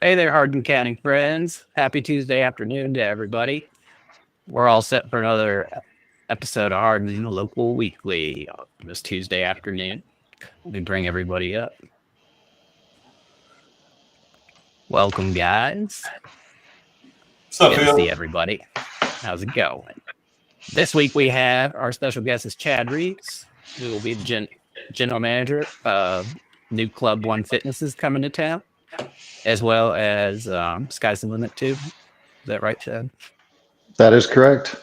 Hey there, Hardin County friends. Happy Tuesday afternoon to everybody. We're all set for another episode of Hardin Local Weekly this Tuesday afternoon. Let me bring everybody up. Welcome, guys. What's up, Good to Phil? see everybody. How's it going? This week we have our special guest is Chad Reeves, who will be the general manager of new Club One Fitnesses coming to town, as well as Sky's the Limit too. Is that right, Chad? That is correct.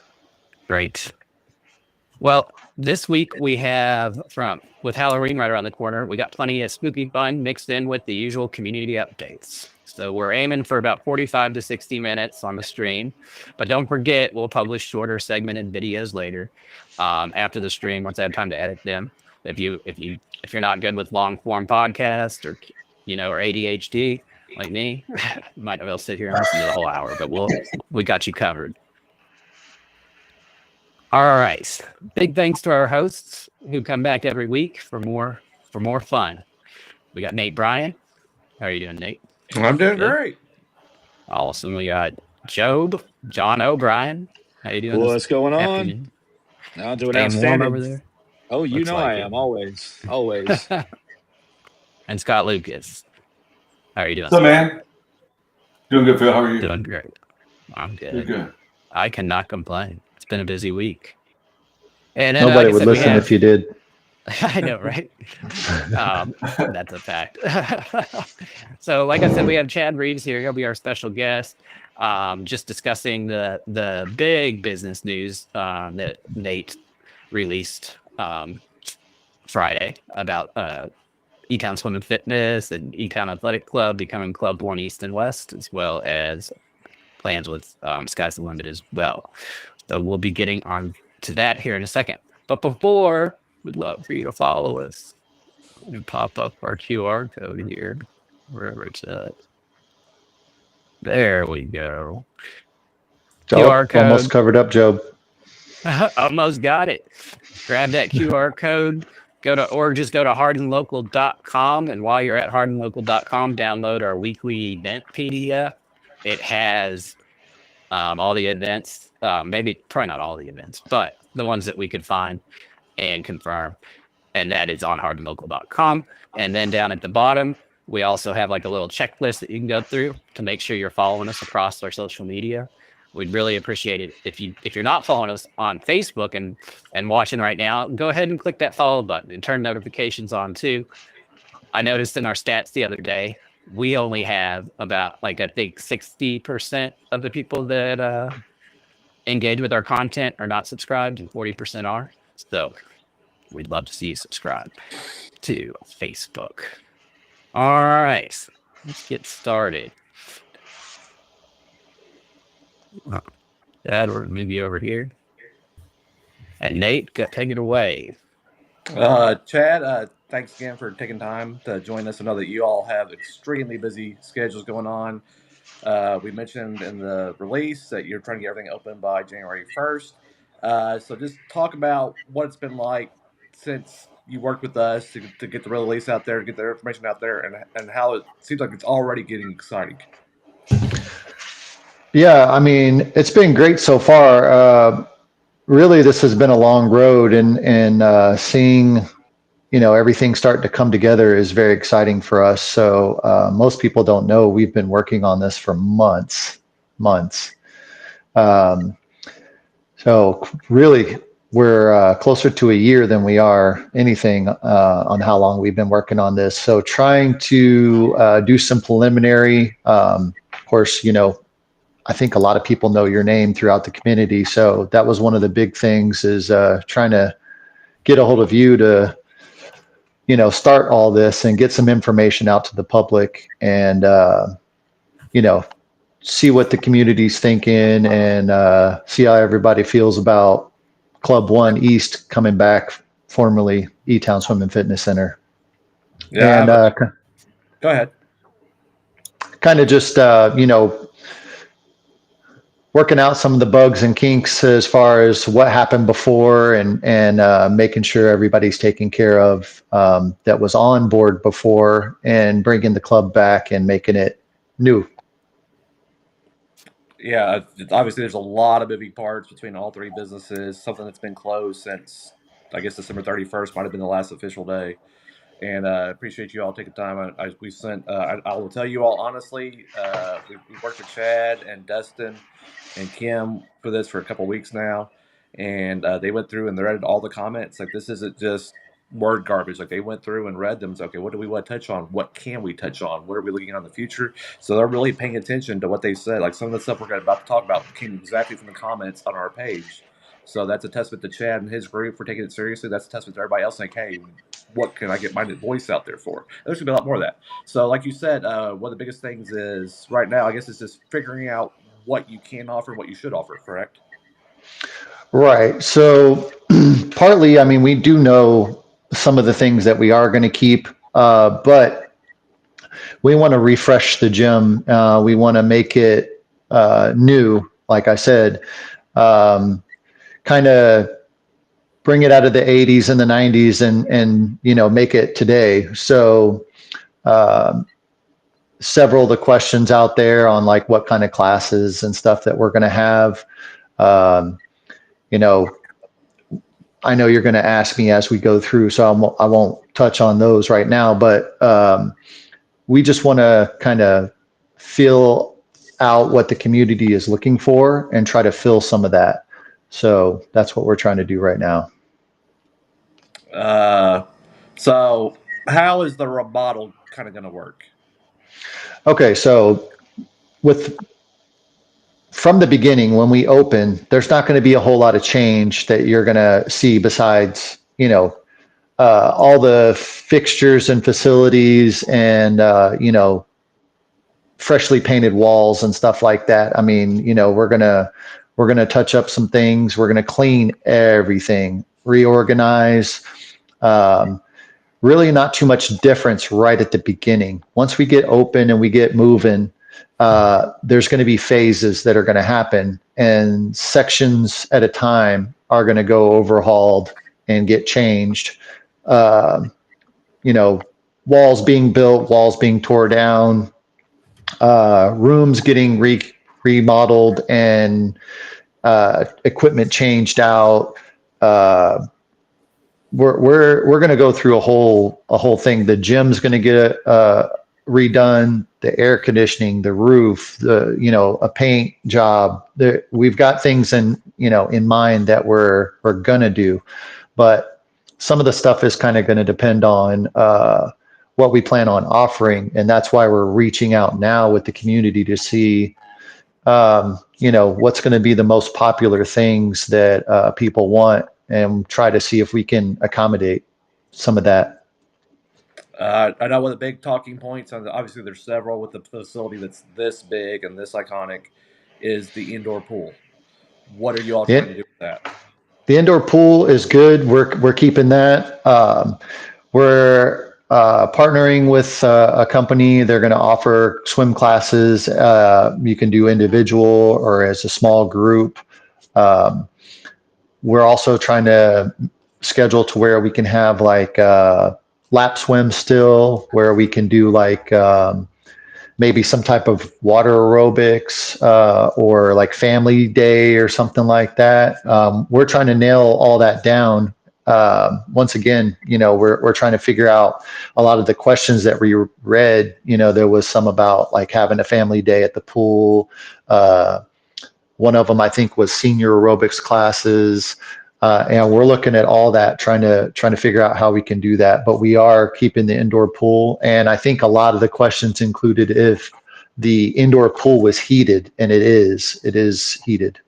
Great. Well, this week we have with Halloween right around the corner, we got plenty of spooky fun mixed in with the usual community updates. So we're aiming for about 45 to 60 minutes on the stream, but don't forget, we'll publish shorter segmented videos later after the stream once I have time to edit them. If you're not good with long form podcasts or ADHD like me, you might as well sit here and listen to the whole hour, but we got you covered. All right. Big thanks to our hosts who come back every week for more fun. We got Nate Bryan. How are you doing, Nate? I'm doing great. Awesome. We got John O'Brien. How you doing? What's going on? Afternoon? I'm doing Staying warm outstanding over there. Oh, you Looks know like I it. am always. And Scott Lucas. How are you doing? What's up, man? Doing good, Phil. How are you? Doing great. I'm good. You're good. I cannot complain. It's been a busy week. And Nobody would listen if you did. I know, right? That's a fact. So, like I said, we have Chad Reeves here. He'll be our special guest, just discussing the big business news that Nate released Friday about E-Town Swim and Fitness and E-Town Athletic Club becoming Club One East and West, as well as plans with Sky's the Limit as well. So we'll be getting on to that here in a second. But before, we'd love for you to follow us. We pop up our QR code here, wherever it's at. There we go. QR code. Almost covered up, Job. Almost got it. Grab that QR code. Just go to hardinlocal.com, and while you're at hardinlocal.com, download our weekly event PDF. It has all the events, probably not all the events, but the ones that we could find and confirm. And that is on hardinlocal.com. And then down at the bottom, we also have like a little checklist that you can go through to make sure you're following us across our social media. We'd really appreciate it if you're not following us on Facebook and watching right now, go ahead and click that follow button and turn notifications on too. I noticed in our stats the other day, we only have about I think 60% of the people that engage with our content are not subscribed and 40% are. So we'd love to see you subscribe to Facebook. All right, let's get started. Dad, we're gonna move you over here. And Nate, take it away. Chad, thanks again for taking time to join us. I know that you all have extremely busy schedules going on. We mentioned in the release that you're trying to get everything open by January 1st. So just talk about what it's been like since you worked with us to get the release out there, to get their information out there, and how it seems like it's already getting exciting. Yeah, I mean, it's been great so far. Really, this has been a long road, and seeing, everything starting to come together is very exciting for us. So most people don't know we've been working on this for months. So really, we're closer to a year than we are anything on how long we've been working on this. So trying to do some preliminary, of course, I think a lot of people know your name throughout the community. So that was one of the big things, is trying to get a hold of you to, start all this and get some information out to the public and, see what the community's thinking and see how everybody feels about Club One East coming back, formerly E-Town Swim and Fitness Center. Yeah. And Go ahead. kind of just, working out some of the bugs and kinks as far as what happened before, and making sure everybody's taken care of, that was on board before, and bringing the club back and making it new. Yeah, obviously there's a lot of moving parts between all three businesses. Something that's been closed since, I guess, December 31st might have been the last official day. And appreciate you all taking time. I will tell you all honestly, we worked with Chad and Dustin and Kim for this for a couple weeks now, and they went through and they read all the comments. Like, this isn't just word garbage. Like, they went through and read them. It's okay. What do we want to touch on? What can we touch on? What are we looking at in the future? So they're really paying attention to what they said. Like, some of the stuff we're about to talk about came exactly from the comments on our page. So that's a testament to Chad and his group for taking it seriously. That's a testament to everybody else saying, hey, what can I get my voice out there for? There's going to be a lot more of that. So like you said, one of the biggest things is right now, I guess, is just figuring out what you can offer and what you should offer, correct? Right. So partly, I mean, we do know some of the things that we are going to keep, but we want to refresh the gym. We want to make it new, like I said, kind of bring it out of the 80s and the 90s, and make it today. So several of the questions out there on like what kind of classes and stuff that we're going to have. I know you're going to ask me as we go through, so I won't touch on those right now, but we just want to kind of feel out what the community is looking for and try to fill some of that. So that's what we're trying to do right now. So how is the remodel kind of going to work? Okay, so from the beginning, when we open, there's not going to be a whole lot of change that you're going to see besides, all the fixtures and facilities and, freshly painted walls and stuff like that. I mean, we're going to touch up some things. We're going to clean everything, reorganize. Really not too much difference right at the beginning. Once we get open and we get moving, there's going to be phases that are going to happen, and sections at a time are going to go overhauled and get changed. Walls being built, walls being tore down, rooms getting remodeled, and equipment changed out. We're going to go through a whole thing. The gym's going to get redone, the air conditioning, the roof, a paint job. We've got things in mind that we're going to do, but some of the stuff is kind of going to depend on what we plan on offering. And that's why we're reaching out now with the community to see, what's going to be the most popular things that people want, and try to see if we can accommodate some of that. I know one of the big talking points, and obviously there's several with the facility that's this big and this iconic, is the indoor pool. What are you all trying to do with that? The indoor pool is good. We're keeping that. We're partnering with a company. They're going to offer swim classes. You can do individual or as a small group. We're also trying to schedule to where we can have like lap swim still, where we can do like maybe some type of water aerobics or like family day or something like that. We're trying to nail all that down. Once again, we're trying to figure out a lot of the questions that we read. There was some about like having a family day at the pool. One of them, I think, was senior aerobics classes. And we're looking at all that, trying to figure out how we can do that. But we are keeping the indoor pool. And I think a lot of the questions included if the indoor pool was heated, and it is heated.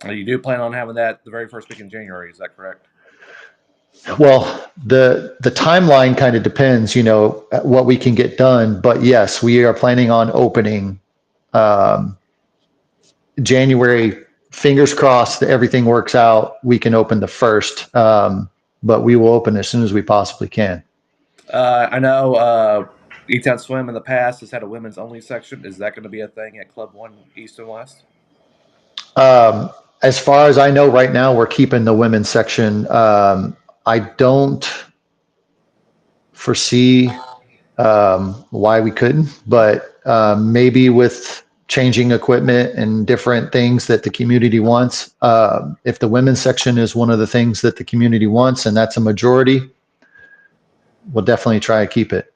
You do plan on having that the very first week in January, is that correct? Well, the timeline kind of depends, what we can get done. But yes, we are planning on opening January. Fingers crossed that everything works out. We can open the 1st, but we will open as soon as we possibly can. I know E-Town Swim in the past has had a women's only section. Is that going to be a thing at Club 1 East and West? As far as I know right now, we're keeping the women's section. I don't foresee why we couldn't, but maybe with changing equipment and different things that the community wants. If the women's section is one of the things that the community wants, and that's a majority, we'll definitely try to keep it.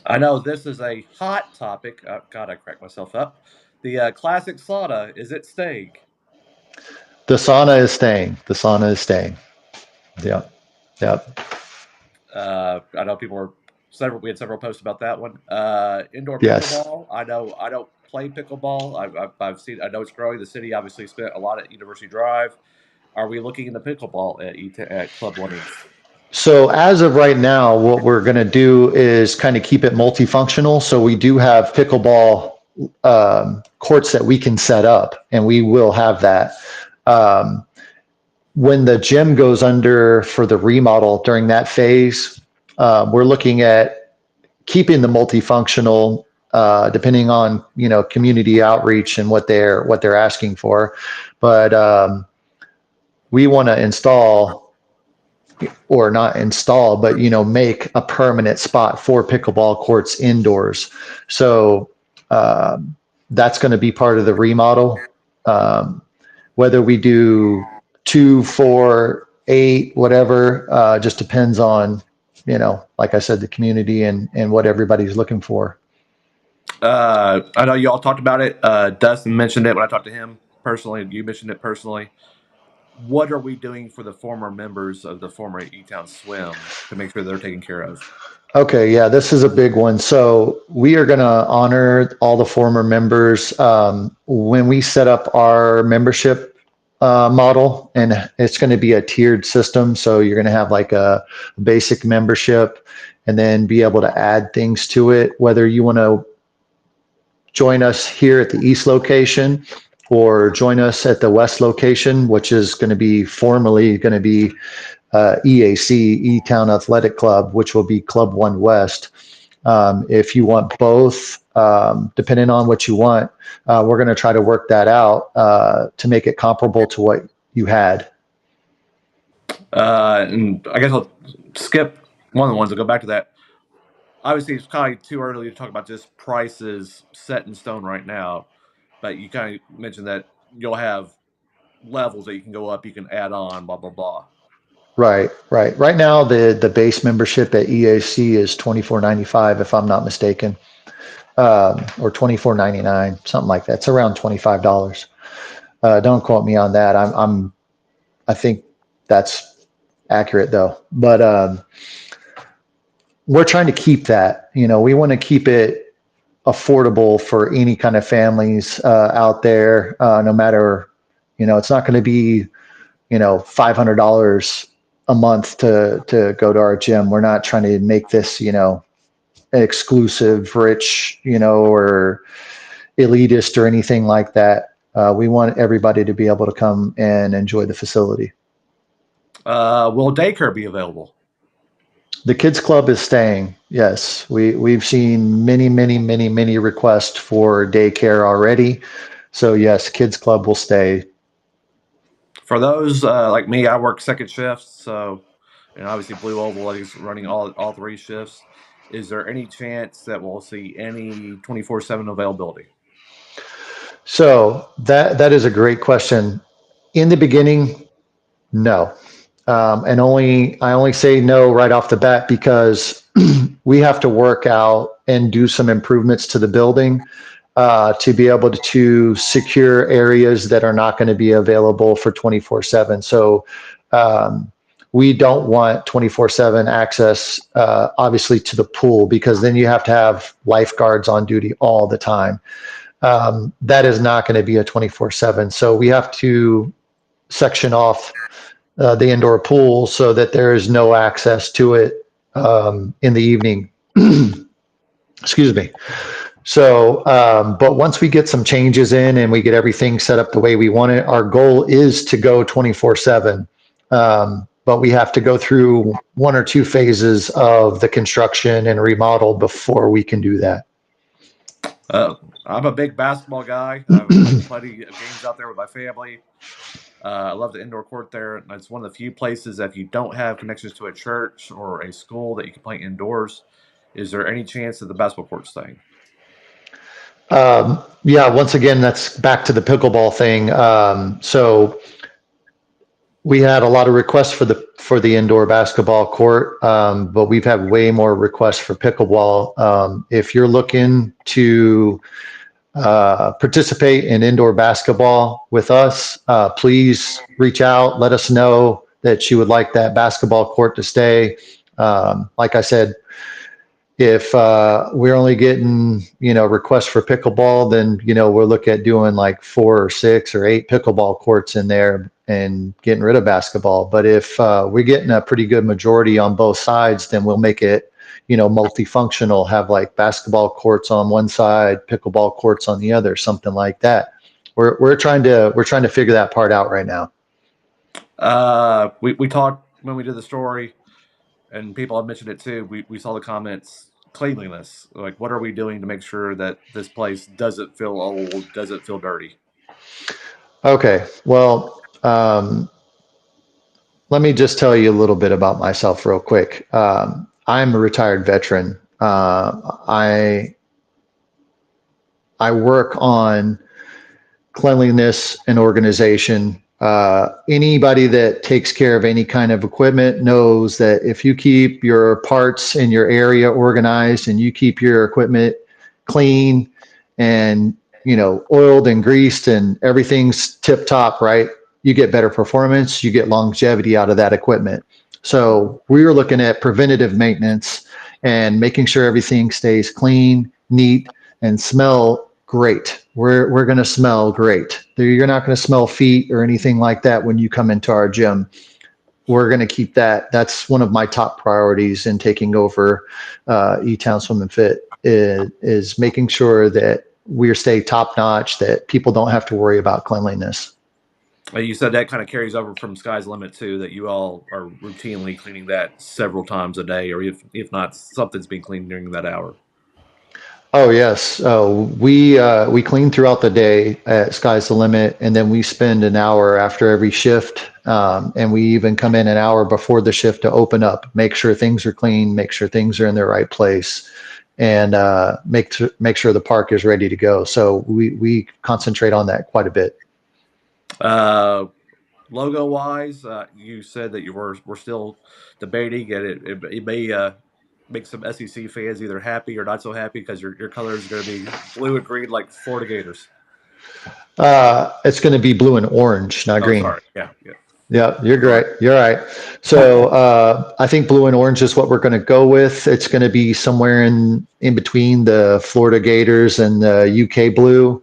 I know this is a hot topic. God, I cracked myself up. The classic sauna, is it staying? The sauna is staying. The sauna is staying. Yeah. Yep. I know people were we had several posts about that one. Indoor Yes. pickleball. I know I don't play pickleball. I've seen. I know it's growing. The city obviously spent a lot at University Drive. Are we looking into pickleball at Club 1 East? So as of right now, what we're going to do is kind of keep it multifunctional. So we do have pickleball courts that we can set up, and we will have that. When the gym goes under for the remodel during that phase, we're looking at keeping the multifunctional, depending on community outreach and what they're asking for. But we want to install, or not install, but make a permanent spot for pickleball courts indoors. So that's going to be part of the remodel. Whether we do 2, 4, 8, whatever, just depends on, like I said, the community and what everybody's looking for. I know you all talked about it. Dustin mentioned it when I talked to him personally. You mentioned it personally. What are we doing for the former members of the former E-Town Swim to make sure they're taken care of? Okay, yeah, this is a big one. So we are going to honor all the former members when we set up our membership model, and it's going to be a tiered system. So you're going to have like a basic membership and then be able to add things to it, whether you want to join us here at the East location or join us at the West location, which is going to be formally going to be EAC, E-Town Athletic Club, which will be Club 1 West. If you want both, depending on what you want, we're going to try to work that out to make it comparable to what you had. And I guess I'll skip one of the ones and go back to that. Obviously, it's kind of too early to talk about just prices set in stone right now, but you kind of mentioned that you'll have levels that you can go up, you can add on, blah, blah, blah. Right. Right now, the base membership at EAC is $24.95, if I'm not mistaken, or $24.99, something like that. It's around $25. Don't quote me on that. I think that's accurate though. But we're trying to keep that. We want to keep it affordable for any kind of families out there. No matter, it's not going to be, $500 a month to go to our gym. We're not trying to make this, exclusive, rich, or elitist or anything like that. We want everybody to be able to come and enjoy the facility. Will daycare be available? The kids club is staying. Yes, we've seen many requests for daycare already. So yes, kids club will stay. For those like me, I work second shifts, so obviously Blue Oval is running all 3 shifts. Is there any chance that we'll see any 24/7 availability? So that is a great question. In the beginning, no. And I only say no right off the bat because we have to work out and do some improvements to the building to be able to secure areas that are not going to be available for 24/7. So we don't want 24/7 access, obviously, to the pool, because then you have to have lifeguards on duty all the time. That is not going to be a 24/7. So we have to section off the indoor pool so that there is no access to it in the evening. Excuse me. So, but once we get some changes in and we get everything set up the way we want it, our goal is to go 24/7. But we have to go through 1 or 2 phases of the construction and remodel before we can do that. I'm a big basketball guy. I've played plenty of games out there with my family. I love the indoor court there. And it's one of the few places that if you don't have connections to a church or a school that you can play indoors. Is there any chance of the basketball court staying? Yeah, once again, that's back to the pickleball thing. So we had a lot of requests for the indoor basketball court, but we've had way more requests for pickleball. If you're looking to participate in indoor basketball with us, please reach out. Let us know that you would like that basketball court to stay. Like I said, if we're only getting requests for pickleball, then we'll look at doing like 4 or 6 or 8 pickleball courts in there and getting rid of basketball. But if we're getting a pretty good majority on both sides, then we'll make it multifunctional, have like basketball courts on one side, pickleball courts on the other, something like that. We're trying to figure that part out right now. We talked when we did the story, and people have mentioned it too. We saw the comments, cleanliness. Like, what are we doing to make sure that this place doesn't feel old, doesn't feel dirty? Okay, well, let me just tell you a little bit about myself real quick. I'm a retired veteran. I work on cleanliness and organization. Anybody that takes care of any kind of equipment knows that if you keep your parts in your area organized and you keep your equipment clean and oiled and greased and everything's tip top, right, you get better performance, you get longevity out of that equipment. So we were looking at preventative maintenance and making sure everything stays clean, neat, and smell great. We're going to smell great. You're not going to smell feet or anything like that when you come into our gym. We're going to keep that. That's one of my top priorities in taking over E-Town Swim and Fit is making sure that we stay top notch, that people don't have to worry about cleanliness. You said that kind of carries over from Sky's Limit too, that you all are routinely cleaning that several times a day, or if not, something's being cleaned during that hour. Oh yes, we clean throughout the day at Sky's the Limit, and then we spend an hour after every shift, and we even come in an hour before the shift to open up, make sure things are clean, make sure things are in their right place, and make sure the park is ready to go. So we concentrate on that quite a bit. Logo wise, you said that we're still debating, and it may make some SEC fans either happy or not so happy because your color is going to be blue and green like Florida Gators. It's going to be blue and orange, not green. Sorry. Yeah. Yeah, you're great. You're right. So I think blue and orange is what we're going to go with. It's going to be somewhere in between the Florida Gators and the UK blue,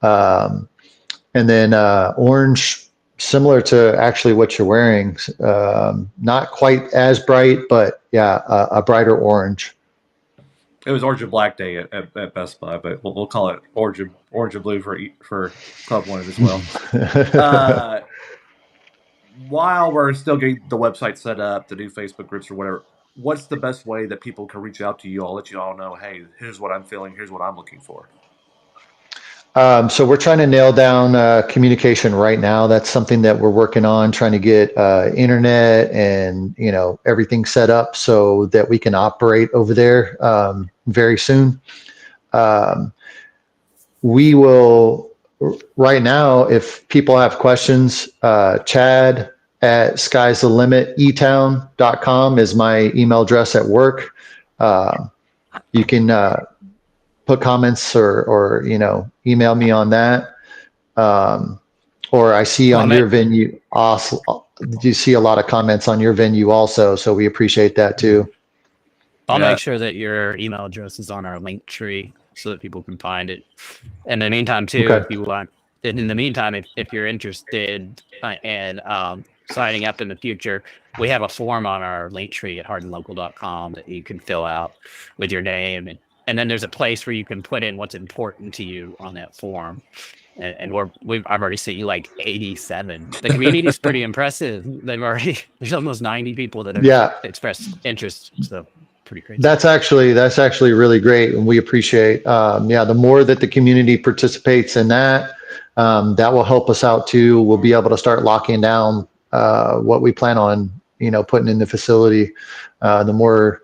and then orange, similar to actually what you're wearing. Not quite as bright, but yeah, a brighter orange. It was Orange and Black Day at Best Buy, but we'll call it orange and blue for Club One as well. While we're still getting the website set up, the new Facebook groups or whatever, what's the best way that people can reach out to you all, let you all know, hey, here's what I'm feeling, here's what I'm looking for? So we're trying to nail down communication right now. That's something that we're working on, trying to get internet and everything set up so that we can operate over there very soon. We will right now, if people have questions, Chad at sky'sthelimit.etown.com is my email address at work. You can put comments or email me on that. Or I see on your venue, also, you see a lot of comments on your venue also, so we appreciate that too. I'll make sure that your email address is on our link tree so that people can find it. In the meantime, too, Okay. if you want, in the meantime, if you're interested in signing up in the future, we have a form on our link tree at hardinlocal.com that you can fill out with your name, and then there's a place where you can put in what's important to you on that form. And I've already seen you like 87. The community is pretty impressive. There's almost 90 people that have expressed interest. So pretty crazy. That's actually really great, and we appreciate. The more that the community participates in that, that will help us out too. We'll be able to start locking down what we plan on, putting in the facility. The more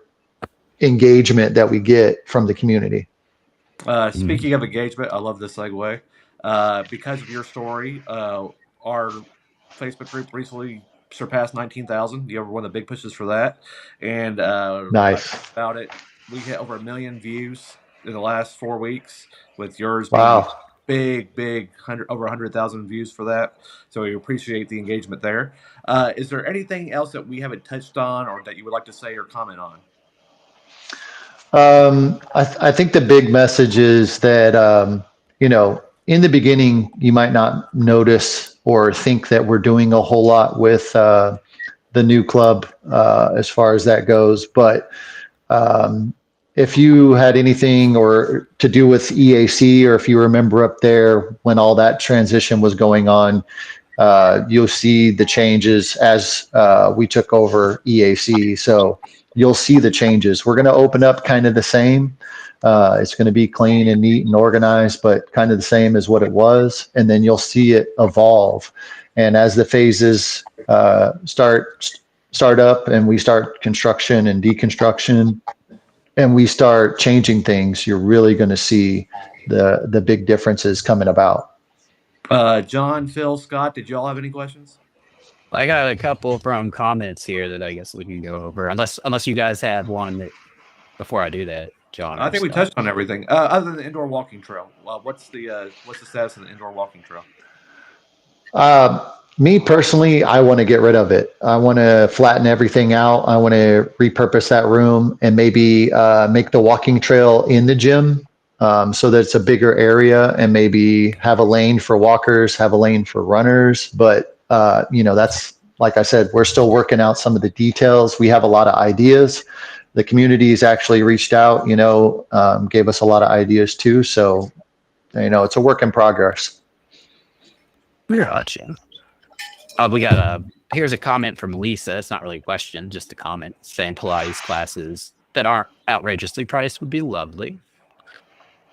engagement that we get from the community. Speaking of engagement, I love this segue. Because of your story, our Facebook group recently surpassed 19,000. You were one of the big pushes for that. And Nice. about it, we hit over 1 million views in the last 4 weeks, with yours being Wow. big, over 100,000 views for that. So we appreciate the engagement there. Is there anything else that we haven't touched on or that you would like to say or comment on? I think the big message is that, in the beginning, you might not notice or think that we're doing a whole lot with the new club as far as that goes. But if you had anything or to do with EAC, or if you remember up there when all that transition was going on, you'll see the changes as we took over EAC. So you'll see the changes. We're going to open up kind of the same. It's going to be clean and neat and organized, but kind of the same as what it was. And then you'll see it evolve. And as the phases start up, and we start construction and deconstruction, and we start changing things, you're really going to see the big differences coming about. John, Phil, Scott, did you all have any questions? I got a couple from comments here that I guess we can go over, unless you guys have one that, before I do that, John. I think we touched on everything other than the indoor walking trail. What's the status of the indoor walking trail? Me personally, I want to get rid of it. I want to flatten everything out. I want to repurpose that room and maybe make the walking trail in the gym so that it's a bigger area, and maybe have a lane for walkers, have a lane for runners. But, that's, like I said, we're still working out some of the details. We have a lot of ideas. The community's actually reached out, gave us a lot of ideas too. So, it's a work in progress. Gotcha. We got here's a comment from Lisa. It's not really a question, just a comment saying Pilates classes that aren't outrageously priced would be lovely.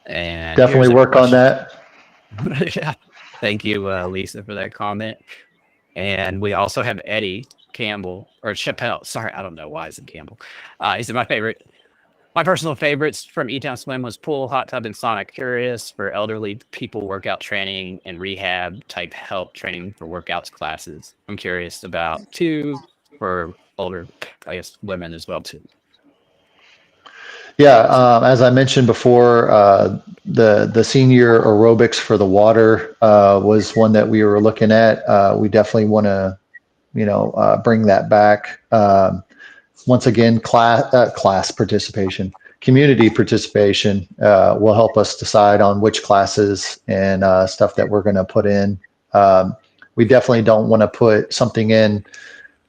And definitely work on that. Yeah. Thank you, Lisa, for that comment. And we also have Eddie Campbell, or Chappelle. Sorry, I don't know why is it Campbell. He said my personal favorites from E-Town Swim was pool, hot tub, and sauna. Curious for elderly people workout training and rehab type help training for workouts classes. I'm curious about two for older, I guess, women as well too. Yeah, as I mentioned before, the senior aerobics for the water was one that we were looking at. We definitely want to, bring that back. Once again, class participation, community participation will help us decide on which classes and stuff that we're going to put in. We definitely don't want to put something in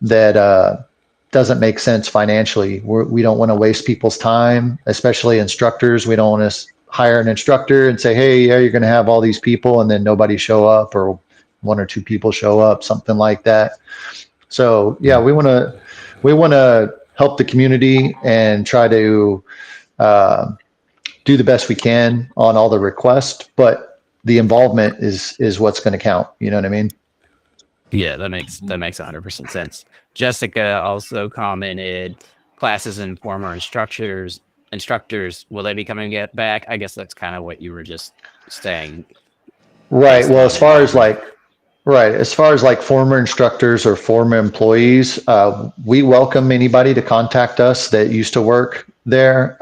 that doesn't make sense financially. We don't want to waste people's time, especially instructors. We don't want to hire an instructor and say, hey, yeah, you're going to have all these people, and then nobody show up, or 1 or 2 people show up, something like that. So yeah, we want to help the community and try to do the best we can on all the requests, but the involvement is what's going to count. You know what I mean? Yeah, that makes 100% sense. Jessica also commented, classes and former instructors, will they be coming back? I guess that's kind of what you were just saying. Right. Well, as far as like former instructors or former employees, we welcome anybody to contact us that used to work there.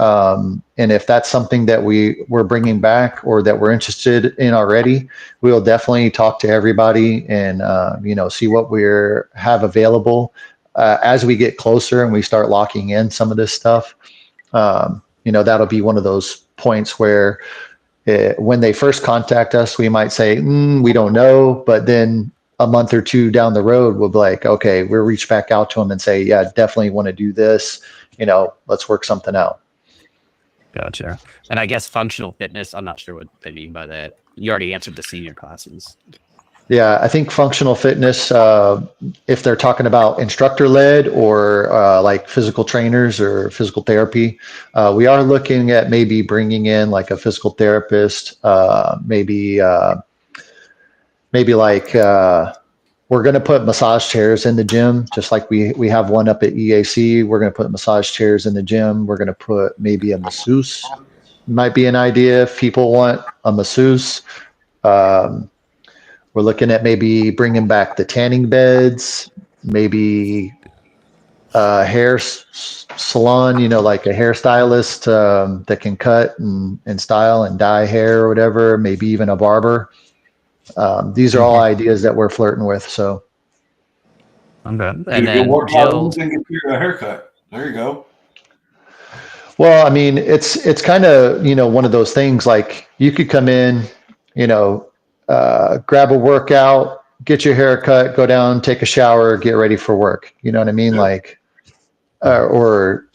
And if that's something that we're bringing back or that we're interested in already, we'll definitely talk to everybody and, see what we have available as we get closer and we start locking in some of this stuff. That'll be one of those points where when they first contact us, we might say, we don't know, but then a month or 2 down the road, we'll be like, okay, we'll reach back out to them and say, yeah, definitely want to do this. Let's work something out. Gotcha. And I guess functional fitness, I'm not sure what they mean by that. You already answered the senior classes. Yeah, I think functional fitness, if they're talking about instructor led or like physical trainers or physical therapy, we are looking at maybe bringing in like a physical therapist, maybe like we're going to put massage chairs in the gym, just like we have one up at EAC. We're going to put massage chairs in the gym. We're going to put maybe a masseuse. Might be an idea if people want a masseuse. Um, we're looking at maybe bringing back the tanning beds, maybe a salon, like a hairstylist that can cut and style and dye hair or whatever, maybe even a barber. These are all ideas that we're flirting with. So, Okay. If And you then work Jill, hard, then get your haircut. There you go. well, I mean, it's kind of one of those things. Like you could come in, grab a workout, get your hair cut, go down, take a shower, get ready for work. You know what I mean? Yeah. Like, or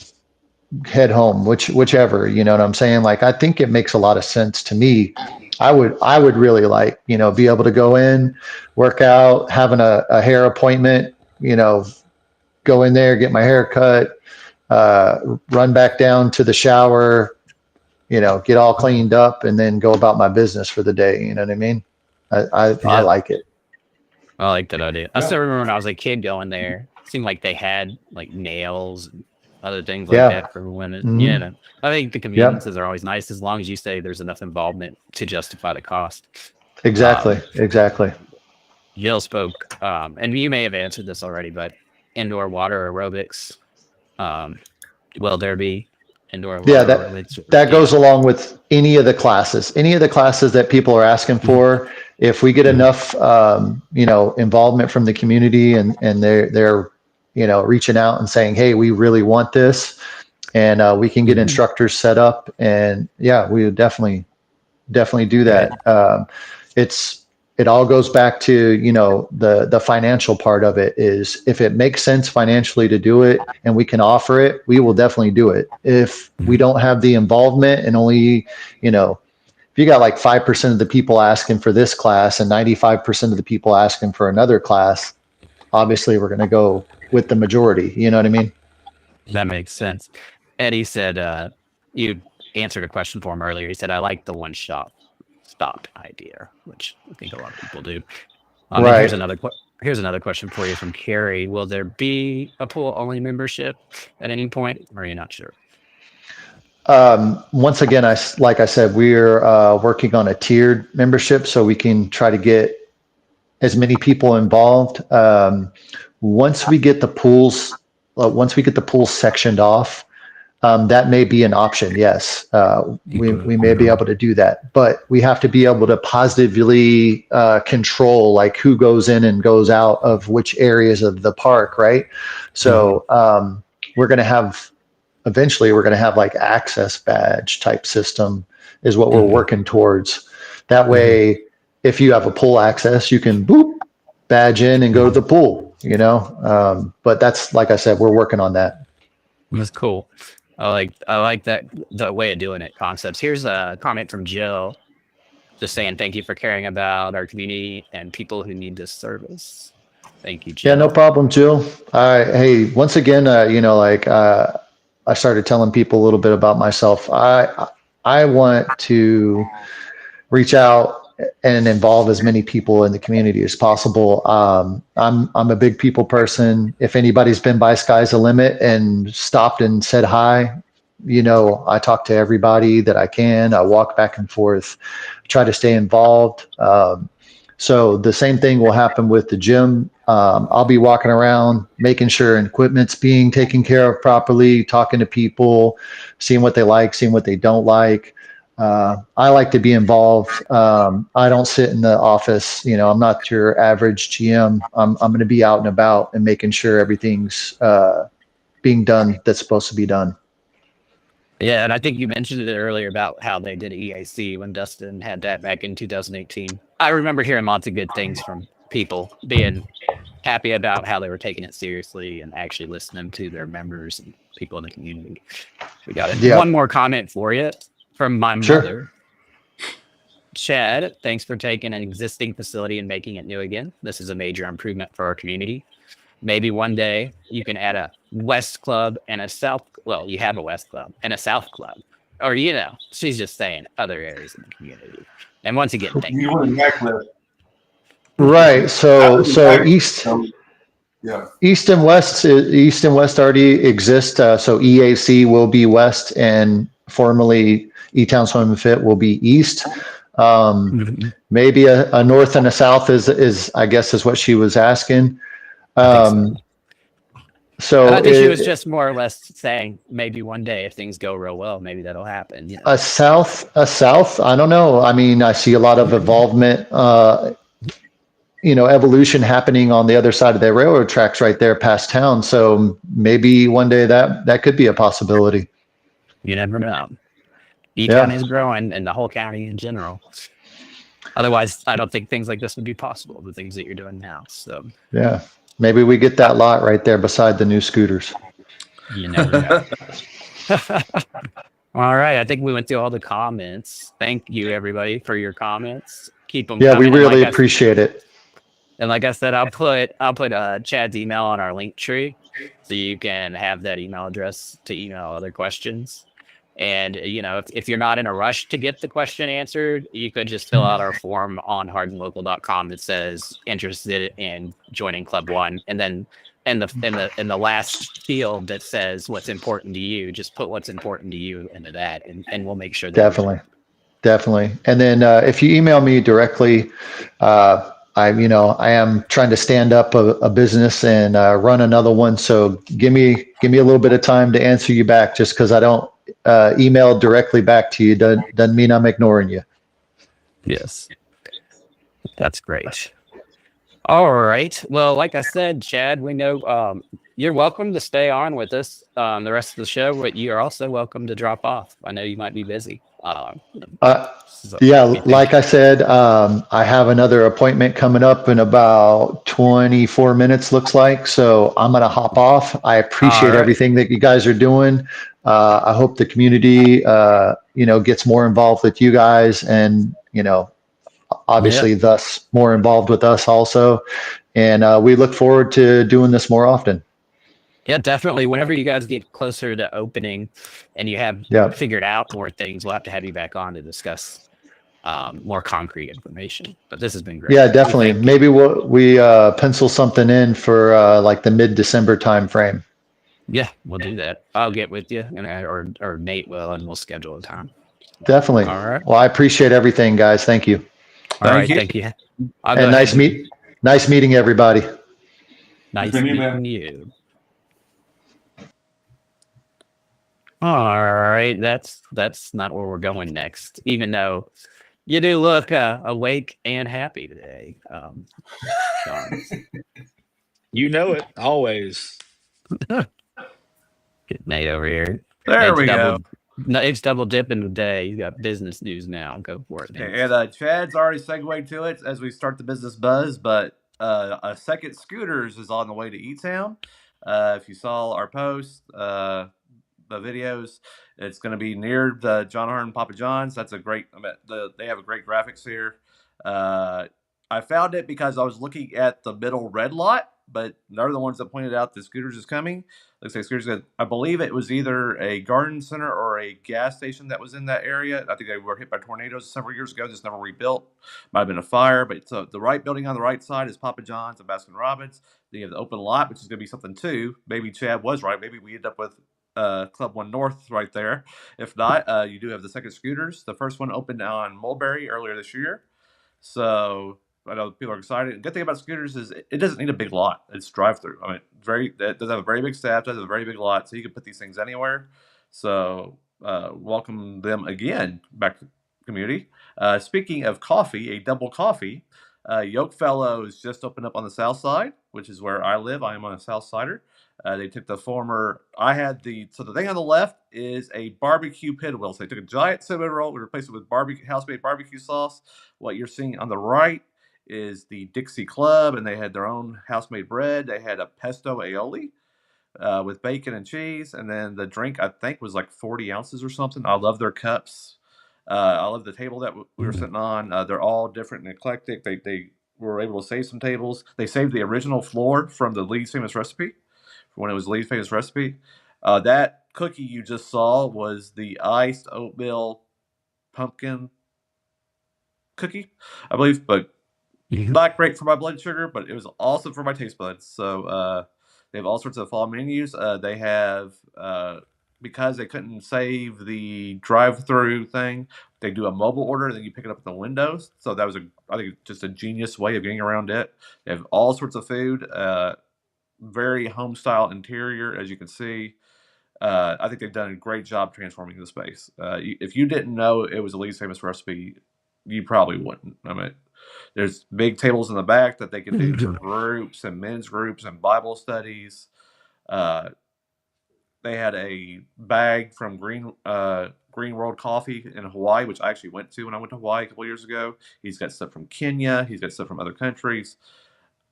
head home, whichever. You know what I'm saying? Like, I think it makes a lot of sense to me. I would really like, be able to go in, work out, having a hair appointment, go in there, get my hair cut, run back down to the shower, get all cleaned up and then go about my business for the day. You know what I mean? I Yeah. like it. I like that idea. I Yeah. still remember when I was a kid going there. It seemed like they had like nails and other things like Yeah. that for women. Mhm. I think the conveniences are always nice as long as you say there's enough involvement to justify the cost. Exactly. Jill spoke, and you may have answered this already, but indoor water aerobics. Will there be indoor water Yeah, aerobics? that goes along with any of the classes that people are asking for. If we get enough, involvement from the community and they're, reaching out and saying, hey, we really want this, and we can get instructors set up, and yeah, we would definitely do that. It all goes back to, the financial part of it is if it makes sense financially to do it and we can offer it, we will definitely do it. If we don't have the involvement and only, if you got like 5% of the people asking for this class and 95% of the people asking for another class, obviously we're going to go with the majority. You know what I mean? That makes sense. Eddie said, you answered a question for him earlier. He said, I like the one stop idea, which I think a lot of people do. And Right. here's another question for you from Carrie. Will there be a pool only membership at any point, or are you not sure? Once again, like I said, we're working on a tiered membership so we can try to get as many people involved. Once we get the pools sectioned off, that may be an option. Yes, we may be able to do that, but we have to be able to positively control like who goes in and goes out of which areas of the park, right? So eventually we're going to have like access badge type system is what we're working towards. That way, if you have a pool access, you can badge in and go to the pool, but that's, like I said, we're working on that. That's cool. I like that, the way of doing it concepts. Here's a comment from Jill just saying, thank you for caring about our community and people who need this service. Thank you, Jill. Yeah, no problem, Jill. Hey, once again, I started telling people a little bit about myself. I want to reach out and involve as many people in the community as possible. I'm a big people person. If anybody's been by Sky's the Limit and stopped and said hi, I talk to everybody that I can. I walk back and forth, try to stay involved. So the same thing will happen with the gym. I'll be walking around, making sure equipment's being taken care of properly, talking to people, seeing what they like, seeing what they don't like. I like to be involved. I don't sit in the office. I'm not your average GM. I'm going to be out and about and making sure everything's being done that's supposed to be done. Yeah, and I think you mentioned it earlier about how they did EAC when Dustin had that back in 2018. I remember hearing lots of good things from people being happy about how they were taking it seriously and actually listening to their members and people in the community. We got one more comment for you from my mother. Chad, thanks for taking an existing facility and making it new again. This is a major improvement for our community. Maybe one day you can add a West Club and a South. Well, you have a West Club and a South Club, or she's just saying other areas of the community. And once again, thank You you. were in Radcliffe. Right. So So, yeah. East and West already exist. So EAC will be West, and formerly E-Town Swim and Fit will be East. Maybe a North and a South is I guess is what she was asking. So I think she was just more or less saying maybe one day if things go real well, maybe that'll happen. a South. I don't know. I mean, I see a lot of involvement. Evolution happening on the other side of the railroad tracks right there past town. So maybe one day that could be a possibility. You never know. E-Town is growing, and the whole county in general. Otherwise, I don't think things like this would be possible, the things that you're doing now. So yeah, maybe we get that lot right there beside the new scooters. You never know. All right, I think we went through all the comments. Thank you, everybody, for your comments. Keep them Yeah, coming. we really appreciate it. And like I said, I'll put Chad's email on our link tree, so you can have that email address to email other questions. And if you're not in a rush to get the question answered, you could just fill out our form on hardinlocal.com that says interested in joining Club One, and then in the last field that says what's important to you, just put what's important to you into that, and we'll make sure that Definitely. And then if you email me directly, I am trying to stand up a business and run another one. So give me a little bit of time to answer you back. Just because I don't email directly back to you doesn't mean I'm ignoring you. Yes, that's great. All right. Well, like I said, Chad, we know you're welcome to stay on with us the rest of the show, but you are also welcome to drop off. I know you might be busy. Like I said, I have another appointment coming up in about 24 minutes, looks like. So I'm going to hop off. I appreciate everything that you guys are doing. I hope the community, gets more involved with you guys, and, obviously thus more involved with us also. And we look forward to doing this more often. Yeah, definitely. Whenever you guys get closer to opening and you have figured out more things, we'll have to have you back on to discuss more concrete information. But this has been great. Yeah, definitely. Maybe we pencil something in for like the mid-December time frame. Yeah, we'll do that. I'll get with you, or Nate will, and we'll schedule a time. Definitely. All right. Well, I appreciate everything, guys. Thank you. Thank you. And nice meeting everybody. Nice meeting you. All right, that's not where we're going next. Even though you do look awake and happy today, John. You know it always. Get Nate over here. There we go. Nate's double dipping today. He's got business news now. Go for it, Nate. And Chad's already segued to it as we start the business buzz, but a second Scooters is on the way to E-Town. If you saw our post, the videos, it's going to be near the John Hardin Papa John's. That's a great. They have a great graphics here. I found it because I was looking at the middle red lot, but they're the ones that pointed out the Scooters is coming. Looks like Scooters. I believe it was either a garden center or a gas station that was in that area. I think they were hit by tornadoes several years ago. Just never rebuilt. Might have been a fire, but so the right building on the right side is Papa John's and Baskin Robbins. Then you have the open lot, which is going to be something too. Maybe Chad was right. Maybe we end up with Club One North right there. If not, you do have the second Scooters. The first one opened on Mulberry earlier this year. So I know people are excited. The good thing about Scooters is it doesn't need a big lot. It's drive-through. I mean, it does have a very big staff, does have a very big lot, so you can put these things anywhere. So welcome them again back to the community. Speaking of coffee, a double coffee, Yokefellows just opened up on the south side, which is where I live. I am on a south sider. They took the former. So the thing on the left is a barbecue pit wheel. So they took a giant cinnamon roll, we replaced it with house-made barbecue sauce. What you're seeing on the right is the Dixie Club, and they had their own house-made bread. They had a pesto aioli with bacon and cheese, and then the drink I think was like 40 ounces or something. I love their cups. I love the table that we were sitting on. They're all different and eclectic. They were able to save some tables. They saved the original floor from the Lee's Famous Recipe, when it was Lee's Famous Recipe. That cookie you just saw was the iced oatmeal pumpkin cookie, I believe, but not great for my blood sugar, but it was awesome for my taste buds. So they have all sorts of fall menus. They have, because they couldn't save the drive-through thing, they do a mobile order, and then you pick it up at the windows. So that was, I think, just a genius way of getting around it. They have all sorts of food, very home-style interior, as you can see. I think they've done a great job transforming the space. If you didn't know it was a Lee's Famous Recipe, you probably wouldn't. I mean, there's big tables in the back that they can do for groups and men's groups and Bible studies. They had a bag from Green World Coffee in Hawaii, which I actually went to when I went to Hawaii a couple years ago. He's got stuff from Kenya. He's got stuff from other countries.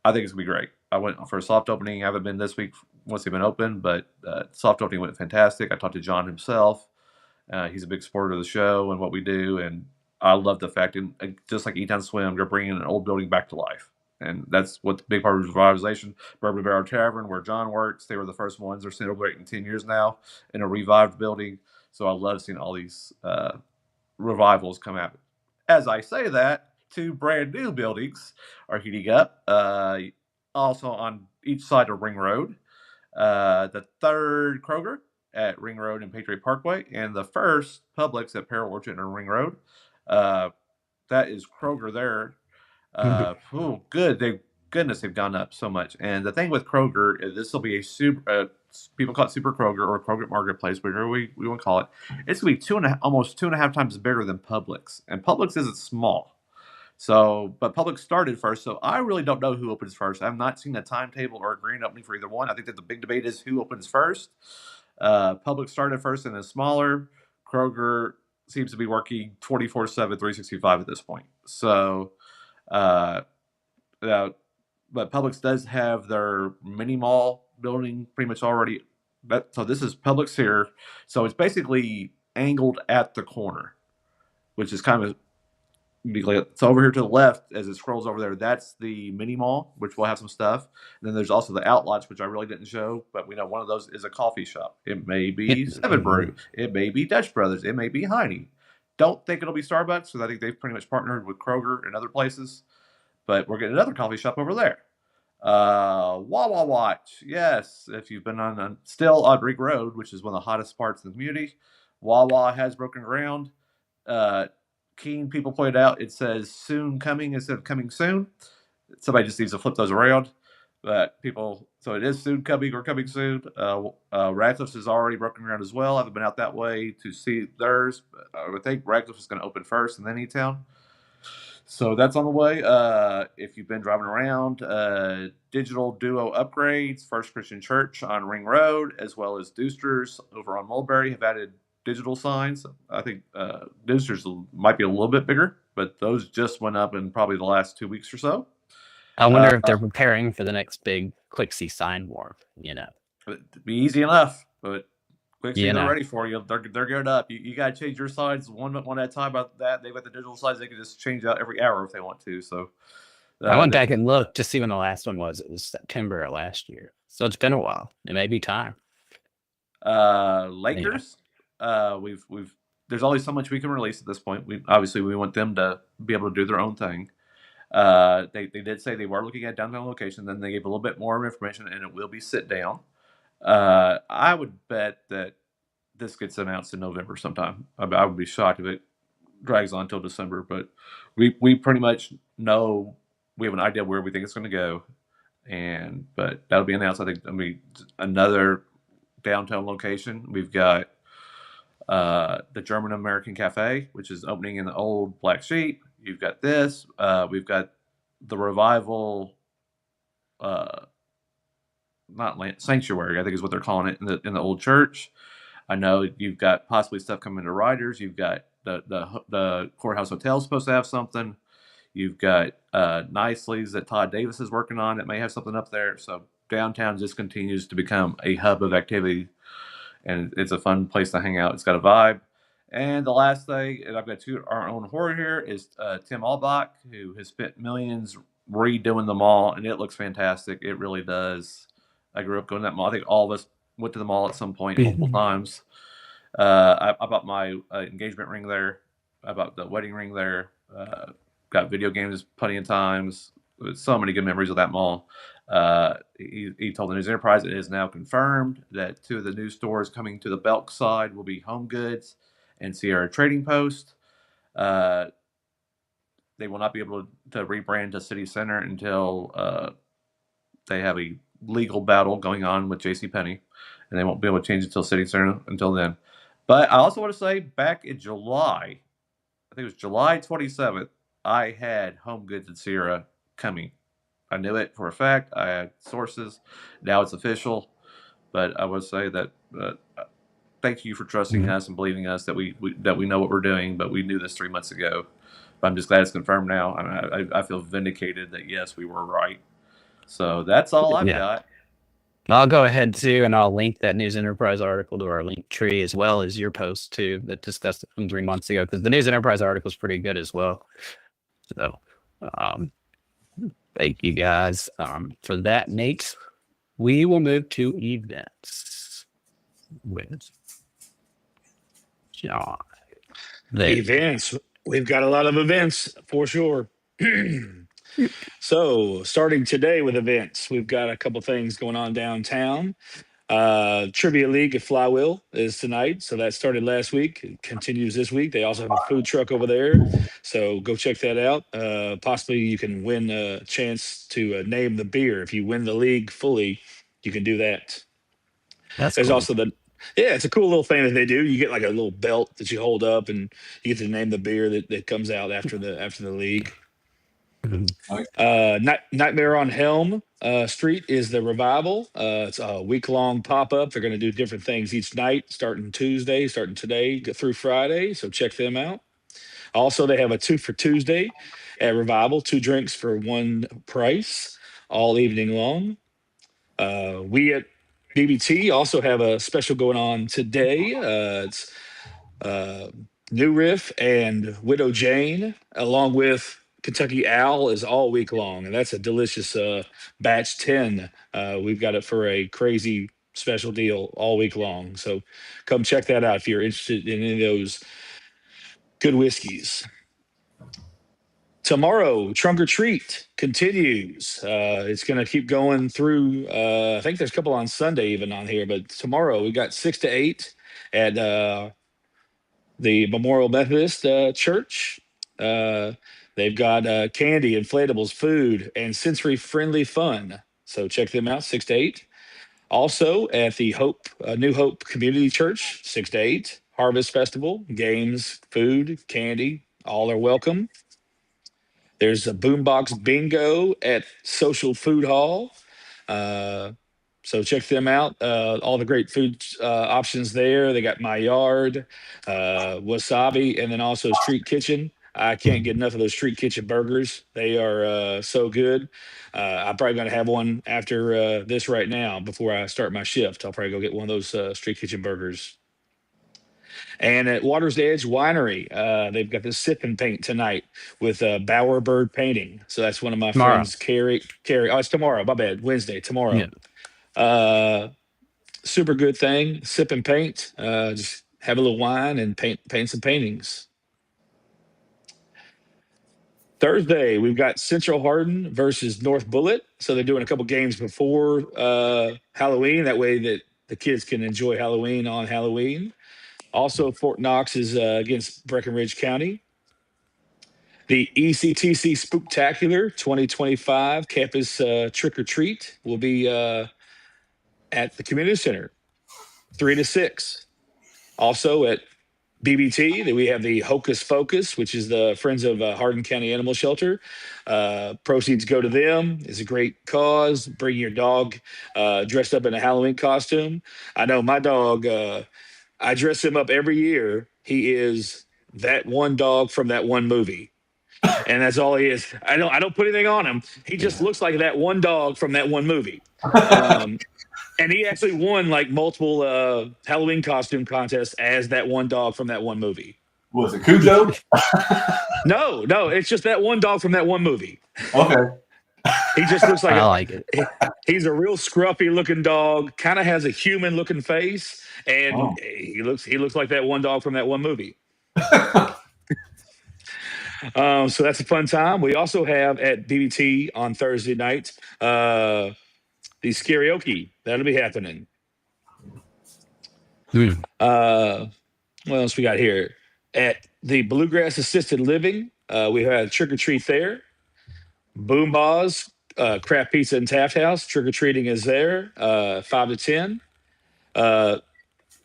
I think it's going to be great. I went for a soft opening. I haven't been this week once they've been open, but soft opening went fantastic. I talked to John himself. He's a big supporter of the show and what we do, and I love the fact, and just like E-Town Swim, they're bringing an old building back to life. And that's what the big part of revitalization. Bourbon Barrel Tavern, where John works, they were the first ones. They're celebrating 10 years now in a revived building. So I love seeing all these revivals come out. As I say that, 2 brand new buildings are heating up, also on each side of Ring Road. The 3rd Kroger at Ring Road and Patriot Parkway, and the 1st Publix at Pearl Orchard and Ring Road. That is Kroger there. Goodness, they've gone up so much. And the thing with Kroger is this will be a super, people call it Super Kroger or Kroger Marketplace, whatever we want to call it. It's going to be almost 2.5 times bigger than Publix. And Publix isn't small. So, but Publix started first, so I really don't know who opens first. I have not seen a timetable or a grand opening for either one. I think that the big debate is who opens first. Publix started first and is smaller. Kroger seems to be working 24/7, 365 at this point. So, but Publix does have their mini mall building pretty much already. So this is Publix here. So it's basically angled at the corner, which is kind of, it's over here to the left as it scrolls over there. That's the mini mall, which will have some stuff. And then there's also the outlots, which I really didn't show, but we know one of those is a coffee shop. It may be Seven Brew. It may be Dutch Brothers. It may be Heine. Don't think it'll be Starbucks, because I think they've pretty much partnered with Kroger and other places. But we're getting another coffee shop over there. Wawa Watch. Yes, if you've been on still on Ring Road, which is one of the hottest parts of the community, Wawa has broken ground. Keen people pointed out it says soon coming instead of coming soon. Somebody just needs to flip those around. But people, so it is soon coming or coming soon. Radcliffe's has already broken ground as well. I haven't been out that way to see theirs. But I would think Radcliffe is going to open first and then E-Town. So that's on the way. If you've been driving around, Digital Duo Upgrades, First Christian Church on Ring Road, as well as Deuster's over on Mulberry have added digital signs. I think Deuster's might be a little bit bigger, but those just went up in probably the last 2 weeks or so. I wonder if they're preparing for the next big Quixie sign war, It'd be easy enough, but Quixie, they're ready for you. They're geared up. You got to change your signs one at a time. About that, they've got the digital signs. They can just change out every hour if they want to. So I went back and looked to see when the last one was. It was September of last year. So it's been a while. It may be time. Lakers. We've there's only so much we can release at this point. We want them to be able to do their own thing. They did say they were looking at downtown location. Then they gave a little bit more information, and it will be sit down. I would bet that this gets announced in November sometime. I would be shocked if it drags on until December. But we pretty much know, we have an idea where we think it's going to go, but that'll be announced. I think another downtown location. We've got the German American Cafe, which is opening in the old Black Sheep. You've got this. We've got the Revival, Sanctuary, I think is what they're calling it, in the old church. I know you've got possibly stuff coming to Riders. You've got the Courthouse Hotel is supposed to have something. You've got Nicely's that Todd Davis is working on that may have something up there. So downtown just continues to become a hub of activity, and it's a fun place to hang out. It's got a vibe. And the last thing, and I've got our own horror here, is Tim Albach, who has spent millions redoing the mall, and it looks fantastic. It really does. I grew up going to that mall. I think all of us went to the mall at some point, multiple times. I bought my engagement ring there. I bought the wedding ring there. Got video games plenty of times. So many good memories of that mall. He told the News Enterprise it is now confirmed that 2 of the new stores coming to the Belk side will be Home Goods and Sierra Trading Post. They will not be able to rebrand to City Center until they have a legal battle going on with JCPenney, and they won't be able to change it until City Center until then. But I also want to say, back in July, I think it was July 27th, I had Home Goods and Sierra coming. I knew it for a fact. I had sources. Now it's official. But I would say that thank you for trusting us and believing us that we know what we're doing. But we knew this 3 months ago. But I'm just glad it's confirmed now. I feel vindicated that yes, we were right. So that's all I've got. I'll go ahead too, and I'll link that News Enterprise article to our link tree as well as your post too that discussed it from 3 months ago, because the News Enterprise article is pretty good as well. So, thank you guys for that, Nate. We will move to events with John. Events. We've got a lot of events for sure. So, starting today with events, we've got a couple things going on downtown. Trivia League at Flywheel is tonight, so that started last week. It continues this week. They also have a food truck over there, so go check that out. Possibly you can win a chance to name the beer. If you win the league fully, you can do that. That's There's cool. also it's a cool little thing that they do. You get like a little belt that you hold up, and you get to name the beer that comes out after the league. Nightmare on Helm Street is the revival. It's a week-long pop-up. They're going to do different things each night, starting today through Friday. So check them out. Also, they have a 2 for Tuesday at Revival, 2 drinks for 1 price all evening long. We at BBT also have a special going on today. It's New Riff and Widow Jane, along with Kentucky Owl, is all week long, and that's a delicious batch 10. We've got it for a crazy special deal all week long. So come check that out if you're interested in any of those good whiskeys. Tomorrow, Trunk or Treat continues. It's going to keep going through. I think there's a couple on Sunday even on here, but tomorrow we got 6 to 8 at the Memorial Methodist Church. They've got candy, inflatables, food, and sensory-friendly fun. So check them out, 6 to 8. Also at the New Hope Community Church, 6 to 8. Harvest Festival, games, food, candy, all are welcome. There's a boombox bingo at Social Food Hall. So check them out. All the great food options there. They got My Yard, Wasabi, and then also Street Kitchen. I can't get enough of those Street Kitchen burgers. They are so good. I'm probably going to have one after this right now before I start my shift. I'll probably go get one of those Street Kitchen burgers. And at Water's Edge Winery, they've got the Sip and Paint tonight with Bower Bird Painting. So that's one of my friends, Carrie. Oh, it's tomorrow. My bad. Wednesday, tomorrow. Yeah. Super good thing. Sip and paint. Just have a little wine and paint some paintings. Thursday, we've got Central Hardin versus North Bullitt. So they're doing a couple games before Halloween. That way that the kids can enjoy Halloween on Halloween. Also, Fort Knox is against Breckenridge County. The ECTC Spooktacular 2025 Campus Trick or Treat will be at the Community Center, 3 to 6. Also at BBT, we have the Hocus Focus, which is the Friends of Hardin County Animal Shelter. Proceeds go to them. It's a great cause. Bring your dog dressed up in a Halloween costume. I know my dog, I dress him up every year. He is that one dog from that one movie. And that's all he is. I don't put anything on him. He just looks like that one dog from that one movie. And he actually won like multiple Halloween costume contests as that one dog from that one movie. Was it Cujo? No, it's just that one dog from that one movie. Okay. He just looks like I like it. he's a real scruffy looking dog, kind of has a human looking face, and Oh. he looks like that one dog from that one movie. So that's a fun time. We also have at BBT on Thursday night the karaoke. That'll be happening. What else we got here? At the Bluegrass Assisted Living, we had trick or treat there. Boom Bars, Craft Pizza and Taft House, trick or treating is there, 5 to 10.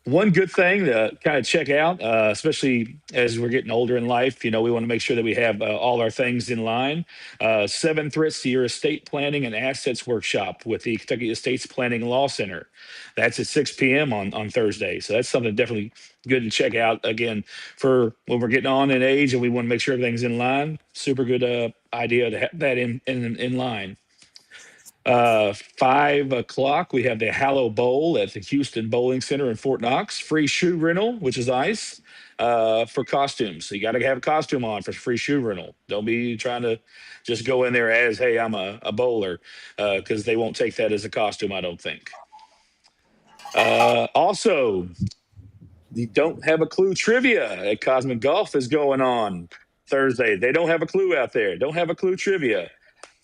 One good thing to kind of check out, especially as we're getting older in life, we want to make sure that we have all our things in line. 7 Threats to Your Estate Planning and Assets Workshop with the Kentucky Estates Planning Law Center. That's at 6 p.m. on Thursday. So that's something definitely good to check out. Again, for when we're getting on in age and we want to make sure everything's in line, super good idea to have that in line. 5 o'clock, we have the Hallow Bowl at the Houston Bowling Center in Fort Knox. Free shoe rental, which is nice, for costumes. So you got to have a costume on for free shoe rental. Don't be trying to just go in there as, hey, I'm a bowler, because they won't take that as a costume, I don't think. Also, the Don't Have a Clue trivia at Cosmic Golf is going on Thursday. They don't have a clue out there. Don't have a clue trivia.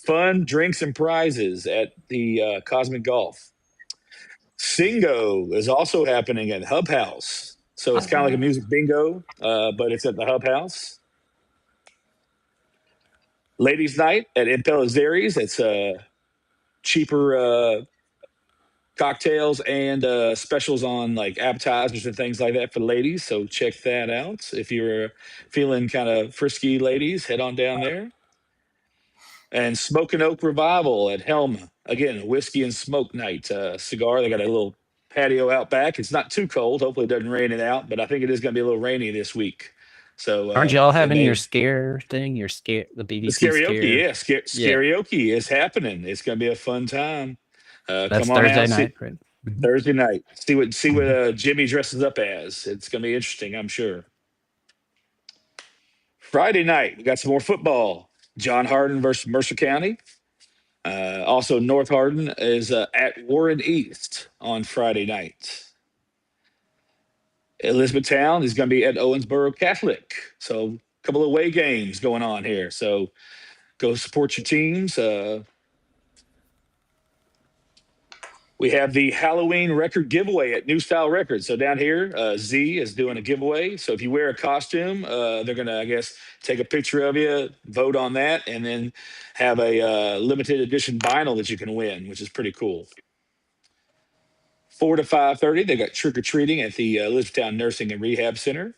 Fun, drinks, and prizes at the Cosmic Golf. Singo is also happening at Hub House. So it's kind of like a music bingo, but it's at the Hub House. Ladies' Night at Impel Azaries. It's cheaper cocktails and specials on like appetizers and things like that for ladies. So check that out. If you're feeling kind of frisky, ladies, head on down there. And Smoke and Oak Revival at Helm. Again, whiskey and smoke night. Cigar. They got a little patio out back. It's not too cold. Hopefully it doesn't rain it out, but I think it is going to be a little rainy this week. So aren't y'all having your scare thing? The the BBC karaoke? scare? Yeah, karaoke is happening. It's going to be a fun time. That's come on Thursday out, night, right? Thursday night. See what Jimmy dresses up as. It's going to be interesting, I'm sure. Friday night, we got some more football. John Hardin versus Mercer County. Also, North Hardin is at Warren East on Friday night. Elizabethtown is going to be at Owensboro Catholic. So, a couple of away games going on here. So, go support your teams. We have the Halloween record giveaway at New Style Records. So down here, Z is doing a giveaway. So if you wear a costume, they're going to, I guess, take a picture of you, vote on that, and then have a limited edition vinyl that you can win, which is pretty cool. 4 to 5:30, they got trick-or-treating at the Elizabethtown Nursing and Rehab Center.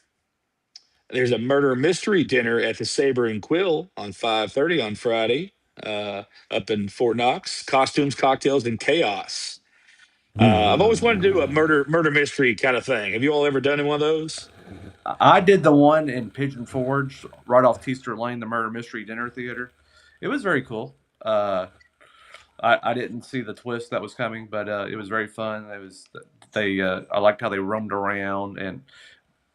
There's a murder mystery dinner at the Saber and Quill on 5:30 on Friday up in Fort Knox. Costumes, cocktails, and chaos. I've always wanted to do a murder mystery kind of thing. Have you all ever done one of those? I did the one in Pigeon Forge, right off Teaster Lane, the Murder Mystery Dinner Theater. It was very cool. I didn't see the twist that was coming, but it was very fun. I liked how they roamed around, and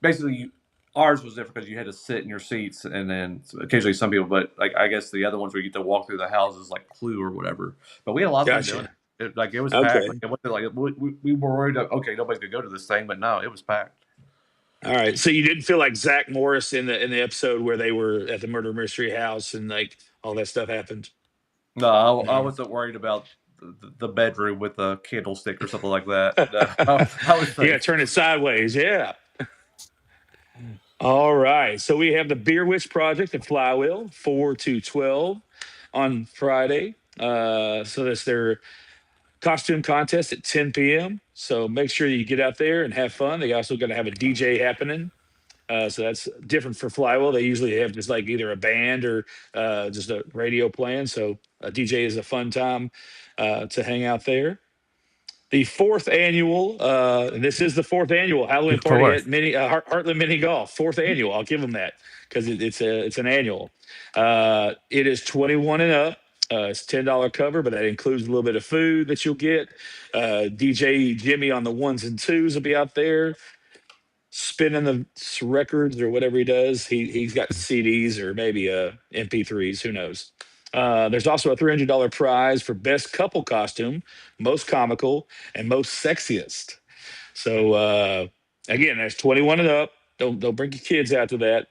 basically ours was different because you had to sit in your seats, and then occasionally some people, but like I guess the other ones where you get to walk through the houses like Clue or whatever. But we had a lot of fun doing it. It was packed. Okay. Like, it wasn't like we were worried that nobody's gonna go to this thing, but no, it was packed. All right, so you didn't feel like Zach Morris in the episode where they were at the murder mystery house and like all that stuff happened? No, I wasn't worried about the bedroom with a candlestick or something like that. I was yeah, turn it sideways. Yeah. All right, so we have the Beer Witch Project at Flywheel, 4 to 12 on Friday. So that's their costume contest at 10 p.m. So make sure you get out there and have fun. They also going to have a DJ happening. So that's different for Flywheel. They usually have just like either a band or just a radio playing. So a DJ is a fun time to hang out there. The 4th annual, this is the 4th annual Halloween party at Heartland Mini Golf. 4th annual. I'll give them that because it's an annual. It is 21 and up. It's $10 cover, but that includes a little bit of food that you'll get. DJ Jimmy on the ones and twos will be out there spinning the records or whatever he does. He's got CDs or maybe MP3s. Who knows? There's also a $300 prize for best couple costume, most comical, and most sexiest. So again, that's 21 and up. Don't bring your kids out to that.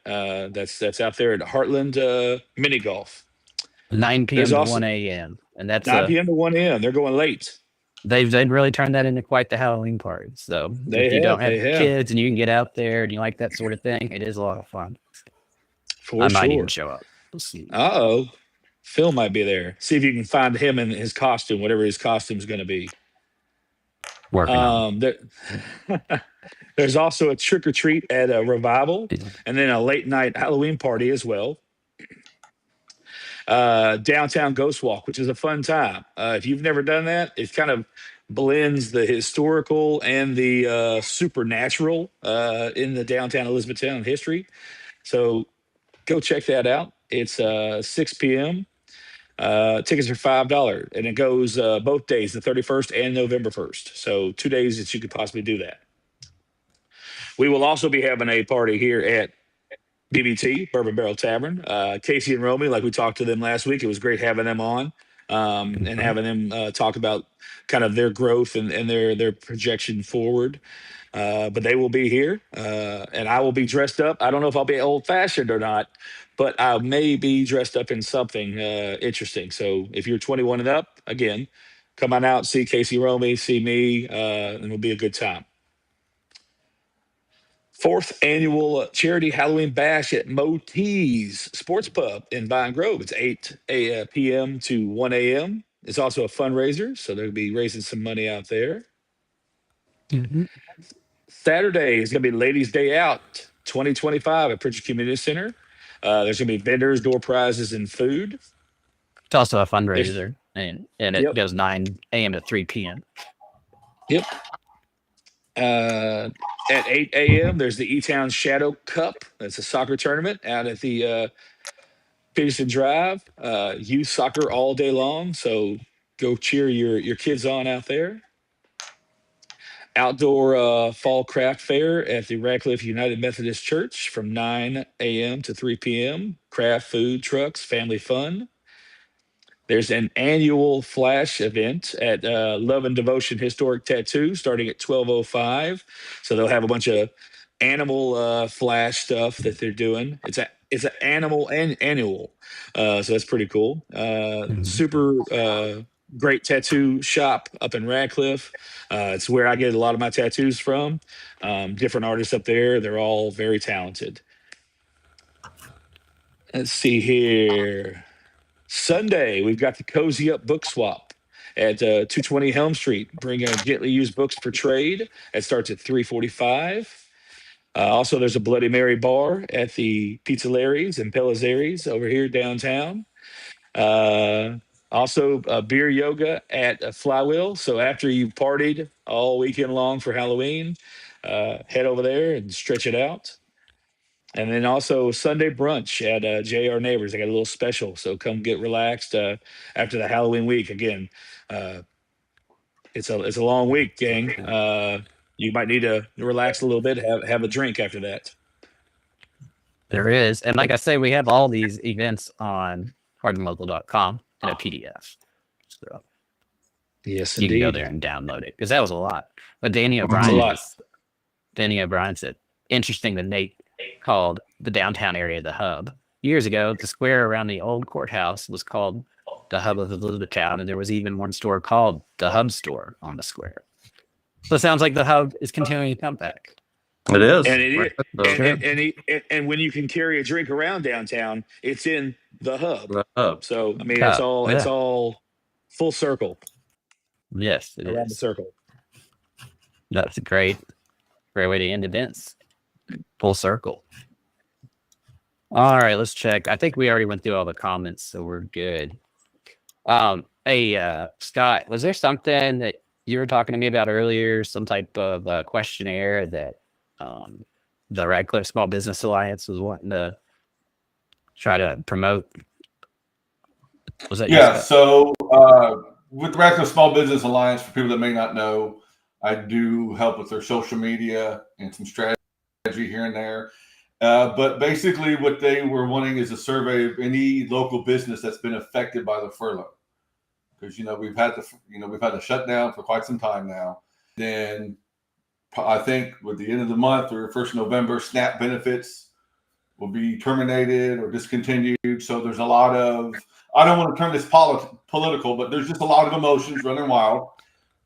That's out there at Heartland Mini Golf. 9 p.m. There's to also 1 a.m. And that's 9 p.m. to 1 a.m. They're going late. they've really turned that into quite the Halloween party. So They if you don't have they have. kids and you can get out there and you like that sort of thing, it is a lot of fun. For I might sure. even show up. We'll see. Uh-oh. Phil might be there. See if you can find him in his costume, whatever his costume's going to be. Working on There's also a trick or treat at a Revival, it. and then a late night Halloween party as well. Downtown Ghost Walk, which is a fun time. If you've never done that, it kind of blends the historical and the supernatural in the downtown Elizabethtown history. So go check that out. It's 6 p.m. Tickets are $5, and it goes both days, the 31st and November 1st. So 2 days that you could possibly do that. We will also be having a party here at BBT, Bourbon Barrel Tavern. Casey and Romy, like we talked to them last week, it was great having them on and having them talk about kind of their growth and their projection forward. But they will be here, and I will be dressed up. I don't know if I'll be old-fashioned or not, but I may be dressed up in something interesting. So if you're 21 and up, again, come on out, see Casey Romy, see me, and it'll be a good time. 4th annual charity Halloween bash at Motee's Sports Pub in Vine Grove. It's 8 p.m. to 1 a.m. It's also a fundraiser, so they'll be raising some money out there. Saturday is going to be Ladies' Day Out 2025 at Pritchard Community Center. There's going to be vendors, door prizes, and food. It's also a fundraiser, and it Yep. goes 9 a.m. to 3 p.m. Yep. At 8 a.m., there's the E-Town Shadow Cup. That's a soccer tournament out at the Peterson Drive. Youth soccer all day long, so go cheer your kids on out there. Outdoor fall craft fair at the Radcliffe United Methodist Church from 9 a.m. to 3 p.m. Craft food trucks, family fun. There's an annual flash event at Love and Devotion Historic Tattoo starting at 12:05. So they'll have a bunch of animal flash stuff that they're doing. It's an animal annual, so that's pretty cool. Super great tattoo shop up in Radcliffe. It's where I get a lot of my tattoos from. Different artists up there. They're all very talented. Let's see here. Sunday, we've got the Cozy Up Book Swap at 220 Helm Street. Bring gently used books for trade. It starts at 3:45. Also, there's a Bloody Mary bar at the Pizza Larry's and Pelizzaries over here downtown. Also, beer yoga at Flywheel. So after you've partied all weekend long for Halloween, head over there and stretch it out. And then also Sunday brunch at JR Neighbors. They got a little special, so come get relaxed after the Halloween week. Again, it's a long week, gang. You might need to relax a little bit, have a drink after that. There is. And like I say, we have all these events on hardinlocal.com in a PDF. So Yes, you indeed. can go there and download it because that was a lot. But Danny a O'Brien, lot. said, interesting that Nate called the downtown area the hub. Years ago, the square around the old courthouse was called the hub of Elizabethtown, and there was even one store called the Hub Store on the square. So it sounds like the hub is continuing to come back. It is. And it is, Sure. and when you can carry a drink around downtown, it's in the hub. The hub. So I mean, Yeah, it's yeah. all full circle Yes, it around the is. circle. That's a great way to end events. Full circle. All right, let's check. I think we already went through all the comments, so we're good. Hey, Scott, was there something that you were talking to me about earlier? Some type of questionnaire that the Radcliffe Small Business Alliance was wanting to try to promote? Was that Yeah. your So with the Radical Small Business Alliance, for people that may not know, I do help with their social media and some strategy here and there. But basically, what they were wanting is a survey of any local business that's been affected by the furlough, because we've had the shutdown for quite some time now. Then I think with the end of the month or 1st November, SNAP benefits will be terminated or discontinued. So there's a lot of, I don't want to turn this political, but there's just a lot of emotions running wild,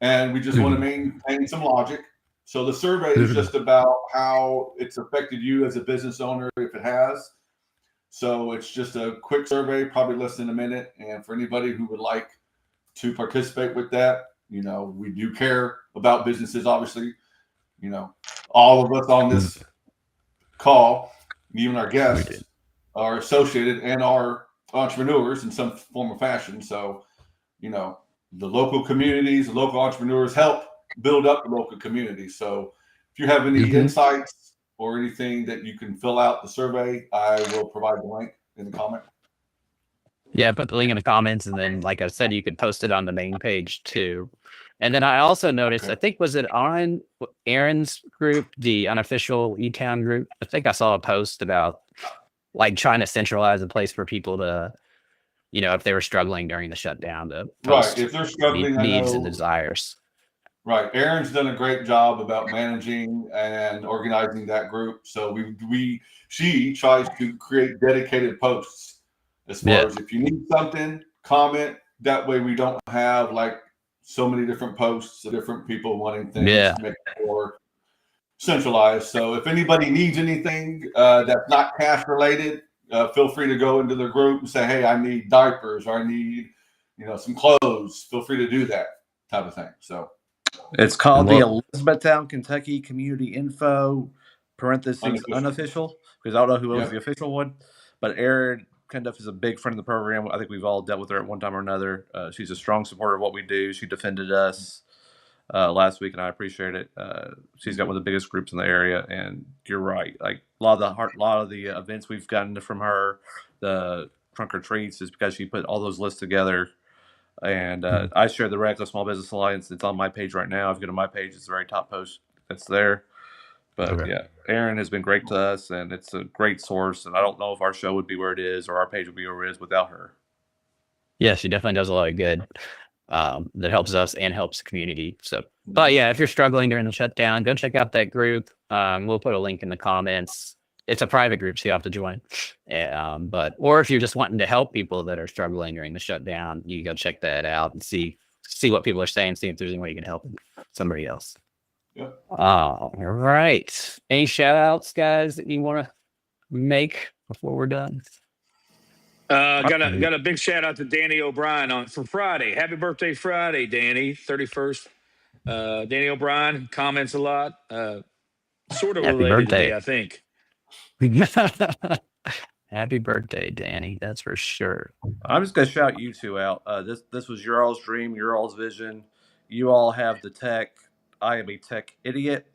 and we just want to maintain some logic. So the survey is just about how it's affected you as a business owner, if it has. So it's just a quick survey, probably less than a minute. And for anybody who would like to participate with that, we do care about businesses, obviously. All of us on this call, even our guests, are associated and are entrepreneurs in some form or fashion. So, the local communities, the local entrepreneurs help build up the local community. So if you have any insights or anything that you can fill out the survey, I will provide the link in the comment. Yeah, put the link in the comments, and then, like I said, you could post it on the main page too. And then I also noticed, I think, was it on Aaron's group, the unofficial E-Town group? I think I saw a post about like trying to centralize a place for people to, if they were struggling during the shutdown, to post If they're struggling, needs and desires. Right. Aaron's done a great job about managing and organizing that group. So she tries to create dedicated posts as far as if you need something, comment. That way we don't have like so many different posts of different people wanting things to make it more centralized. So if anybody needs anything that's not cash related, feel free to go into the group and say, hey, I need diapers, or I need, some clothes. Feel free to do that type of thing. So it's called the Elizabethtown, Kentucky Community Info (parentheses unofficial), because I don't know who owns the official one. But Erin Cundiff is a big friend of the program. I think we've all dealt with her at one time or another. She's a strong supporter of what we do. She defended us last week, and I appreciate it. She's got one of the biggest groups in the area, and you're right. Like a lot of the events we've gotten from her, the trunk or treats, is because she put all those lists together. And I share the Radical Small Business Alliance. It's on my page right now. If you go to my page, it's the very top post that's there. But yeah, Erin has been great to us, and it's a great source. And I don't know if our show would be where it is or our page would be where it is without her. Yeah, she definitely does a lot of good that helps us and helps the community. So, but yeah, if you're struggling during the shutdown, go check out that group. We'll put a link in the comments. It's a private group, so you have to join. Or if you're just wanting to help people that are struggling during the shutdown, you go check that out and see what people are saying, see if there's any way you can help somebody else. Yep. All right. Any shout outs, guys, that you want to make before we're done? Got a big shout out to Danny O'Brien for Friday. Happy birthday, Friday, Danny, 31st. Danny O'Brien comments a lot. Sort of Happy related birthday. to me, I think. Happy birthday, Danny. That's for sure. I'm just gonna shout you two out. This was your all's dream, your all's vision. You all have the tech. I am a tech idiot.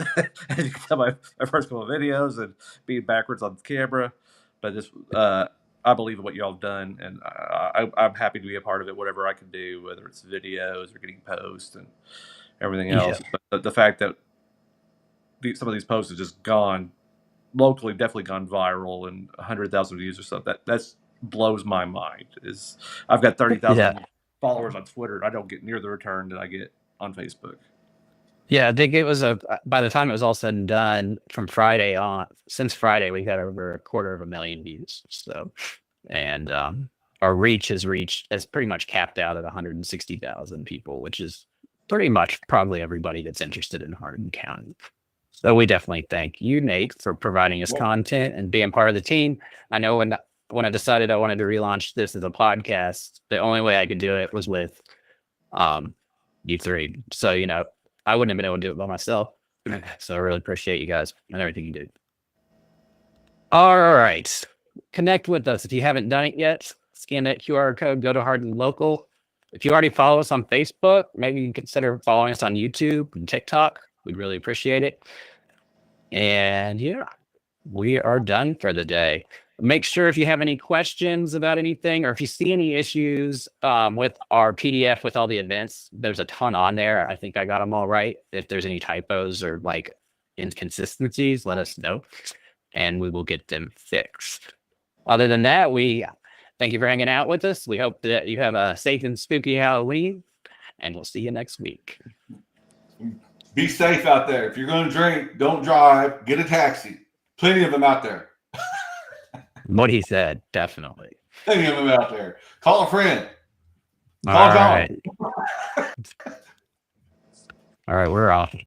As you can tell my first couple of videos and being backwards on the camera. But this I believe in what y'all have done, and I'm happy to be a part of it, whatever I can do, whether it's videos or getting posts and everything else. Yeah. But the fact that some of these posts have just gone locally, definitely gone viral, and 100,000 views or something, that's blows my mind. I've got 30,000 followers on Twitter, and I don't get near the return that I get on Facebook. Yeah, I think it was by the time it was all said and done from Friday on, since Friday, we got over 250,000 views. So, and our reach has pretty much capped out at 160,000 people, which is pretty much probably everybody that's interested in Hardin County. So we definitely thank you, Nate, for providing us content and being part of the team. I know when I decided I wanted to relaunch this as a podcast, the only way I could do it was with you three. So, I wouldn't have been able to do it by myself. So I really appreciate you guys and everything you do. All right. Connect with us. If you haven't done it yet, scan that QR code, go to Hardin Local. If you already follow us on Facebook, maybe you can consider following us on YouTube and TikTok. We'd really appreciate it. And yeah, we are done for the day. Make sure if you have any questions about anything, or if you see any issues with our PDF with all the events, there's a ton on there. I think I got them all right. If there's any typos or like inconsistencies, let us know and we will get them fixed. Other than that, we thank you for hanging out with us. We hope that you have a safe and spooky Halloween, and we'll see you next week. Be safe out there. If you're going to drink, don't drive. Get a taxi. Plenty of them out there. What he said, definitely. Plenty of them out there. Call a friend. All Call John. right. All right, we're off.